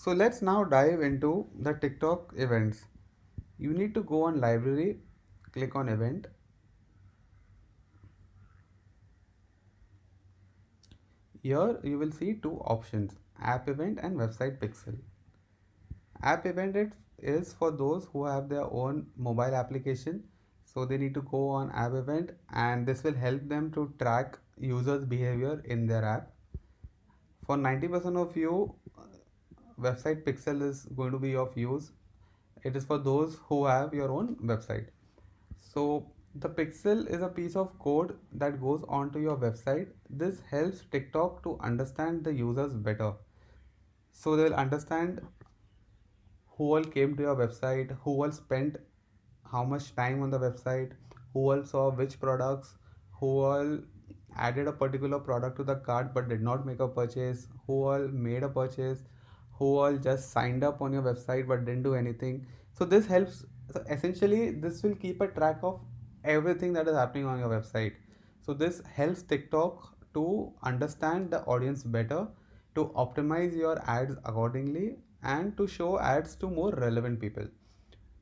So let's now dive into the TikTok events. You need to go on library, click on event. Here you will see two options, app event and website pixel. App event it is for those who have their own mobile application, so they need to go on app event and this will help them to track users behavior in their app. For 90% of you, website pixel is going to be of use. It is for those who have your own website. So the pixel is a piece of code that goes onto your website. This helps TikTok to understand the users better. So they'll understand who all came to your website, who all spent how much time on the website, who all saw which products, who all added a particular product to the cart but did not make a purchase, who all made a purchase, who all just signed up on your website but didn't do anything. So this helps. So essentially, this will keep a track of everything that is happening on your website. So this helps TikTok to understand the audience better, to optimize your ads accordingly, and to show ads to more relevant people.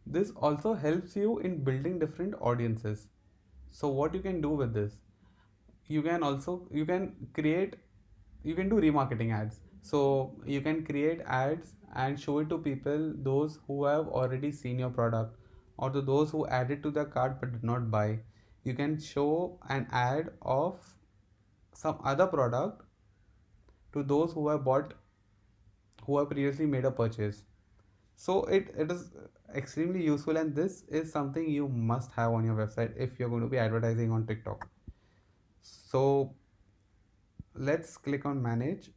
This also helps you in building different audiences. So what you can do with this, you can create, you can do remarketing ads. So you can create ads and show it to people, those who have already seen your product, or to those who added to the cart but did not buy. You can show an ad of some other product to those who have bought, who have previously made a purchase. So it is extremely useful, and this is something you must have on your website if you're going to be advertising on TikTok. So let's click on manage.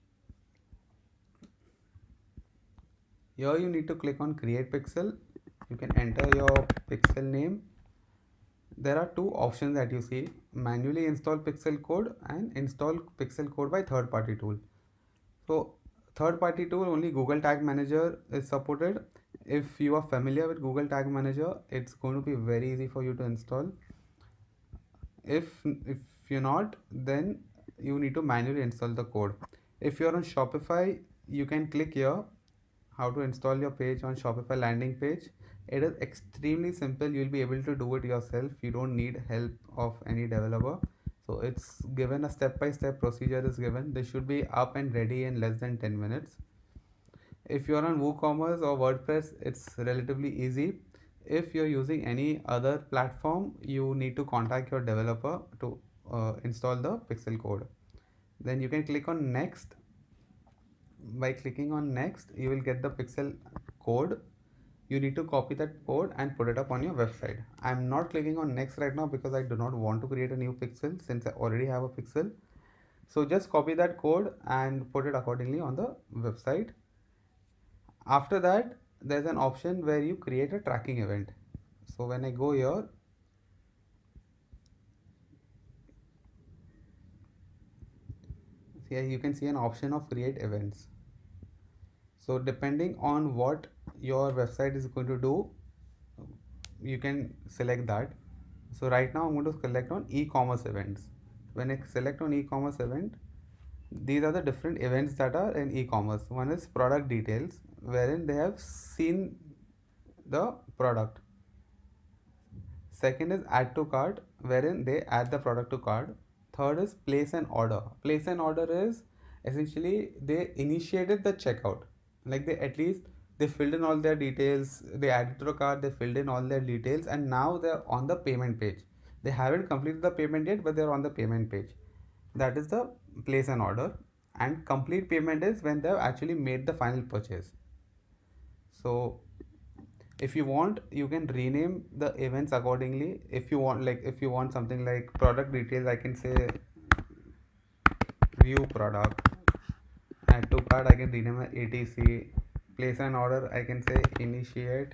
Here you need to click on create pixel. You can enter your pixel name. There are two options that you see, manually install pixel code and install pixel code by third party tool. So third party tool, only Google Tag Manager is supported. If you are familiar with Google Tag Manager, it's going to be very easy for you to install. If you're not, then you need to manually install the code. If you're on Shopify, you can click here, how to install your page on Shopify landing page. It is extremely simple. You'll be able to do it yourself. You don't need help of any developer. So it's given, a step-by-step procedure is given. This should be up and ready in less than 10 minutes. If you're on WooCommerce or WordPress, it's relatively easy. If you're using any other platform, you need to contact your developer to install the pixel code. Then you can click on next. By clicking on next, you will get the pixel code. You need to copy that code and put it up on your website. I'm not clicking on next right now because I do not want to create a new pixel since I already have a pixel. So just copy that code and put it accordingly on the website. After that, there's an option where you create a tracking event. So when I go here, here you can see an option of create events. So depending on what your website is going to do, you can select that. So right now I'm going to select on e-commerce events. When I select on e-commerce event, these are the different events that are in e-commerce. One is product details, wherein they have seen the product. Second is add to cart, wherein they add the product to cart. Third is place an order. Place an order is essentially they initiated the checkout. Like they at least they filled in all their details, they added to the cart, they filled in all their details, and now they're on the payment page. They haven't completed the payment yet, but they're on the payment page. That is the place an order. And complete payment is when they've actually made the final purchase. So if you want, you can rename the events accordingly. If you want, like if you want something like product details, I can say view product. Add to cart, I can rename it ATC. Place an order, I can say initiate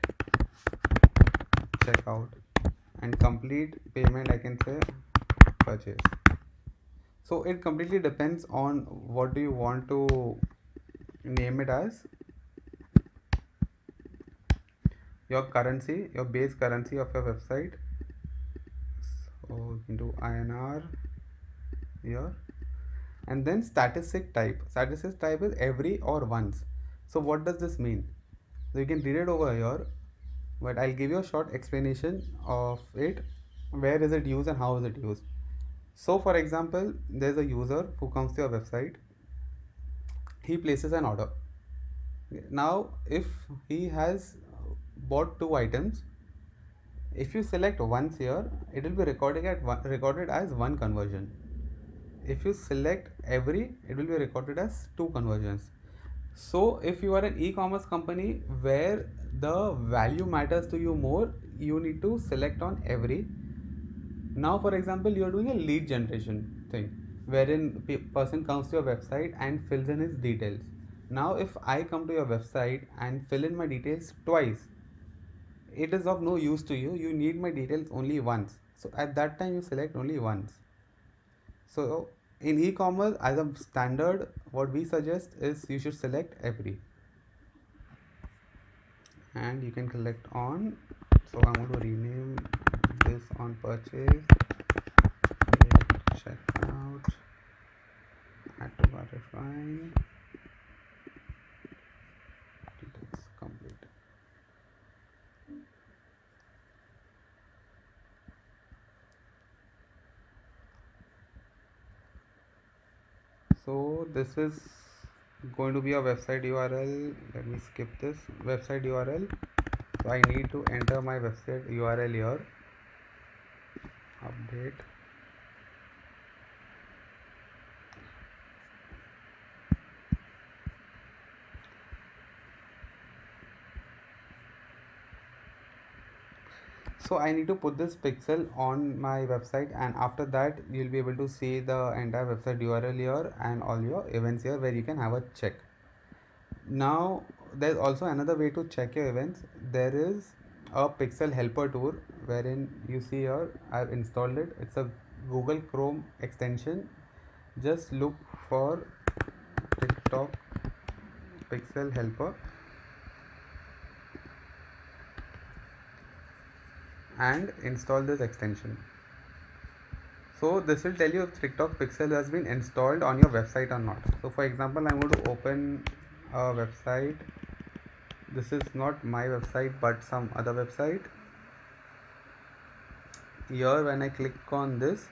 checkout. And complete payment, I can say purchase. So it completely depends on what do you want to name it as. Your currency, your base currency of your website. So you can do INR here. And then statistic type is every or once. So what does this mean? So you can read it over here, but I'll give you a short explanation of it. Where is it used and how is it used? So for example, there's a user who comes to your website, he places an order. Now if he has bought two items, if you select once here, it will be recorded as one conversion. If you select every, it will be recorded as two conversions. So if you are an e-commerce company where the value matters to you more, you need to select on every. Now for example, you are doing a lead generation thing wherein person comes to your website and fills in his details. Now if I come to your website and fill in my details twice, it is of no use to you. You need my details only once. So at that time you select only once. So in e-commerce, as a standard, what we suggest is you should select every, and you can select on. So I'm going to rename this on purchase, checkout, add to verify, details complete. So this is going to be a website URL. Let me skip this website URL. So I need to enter my website URL here. Update. So I need to put this pixel on my website, and after that you'll be able to see the entire website URL here and all your events here where you can have a check. Now there's also another way to check your events. There is a pixel helper tool wherein you see here I've installed it. It's a Google Chrome extension. Just look for TikTok pixel helper and install this extension. So this will tell you if TikTok pixel has been installed on your website or not. So for example, I'm going to open a website. This is not my website but some other website. Here when I click on this,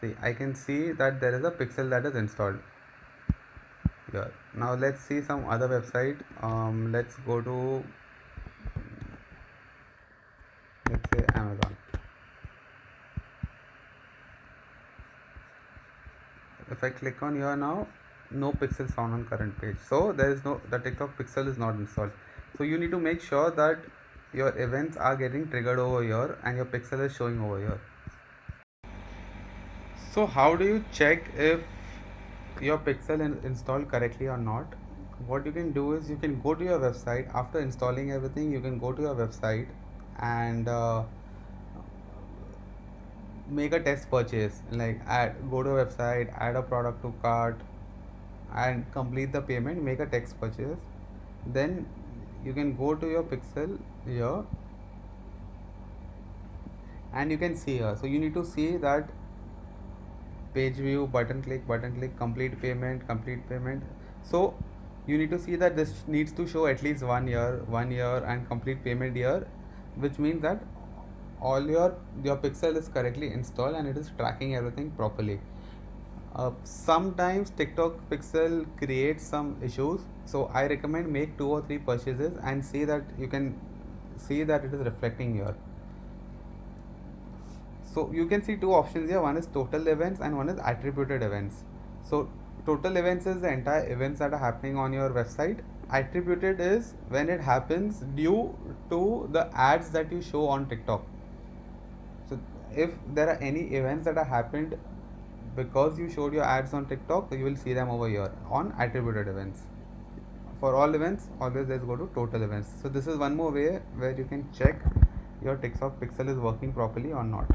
see, I can see that there is a pixel that is installed here. Now let's see some other website. Let's go to, let's say, Amazon. If I click on here now, no pixels found on current page. So there is no, the TikTok pixel is not installed. So you need to make sure that your events are getting triggered over here and your pixel is showing over here. So how do you check if your pixel is installed correctly or not? What you can do is you can go to your website. After installing everything, you can go to your website and make a test purchase, like go to a website, add a product to cart and complete the payment, make a text purchase. Then you can go to your pixel here and you can see here. So you need to see that page view, button click, complete payment. So you need to see that this needs to show at least 1 year and complete payment year, which means that all your pixel is correctly installed and it is tracking everything properly. Sometimes TikTok pixel creates some issues, so I recommend make 2 or 3 purchases and see that you can see that it is reflecting here. So you can see two options here. One is total events and one is attributed events. So total events is the entire events that are happening on your website. Attributed is when it happens due to the ads that you show on TikTok. So if there are any events that are happened because you showed your ads on TikTok, you will see them over here on attributed events. For all events, always let's go to total events. So this is one more way where you can check your TikTok pixel is working properly or not.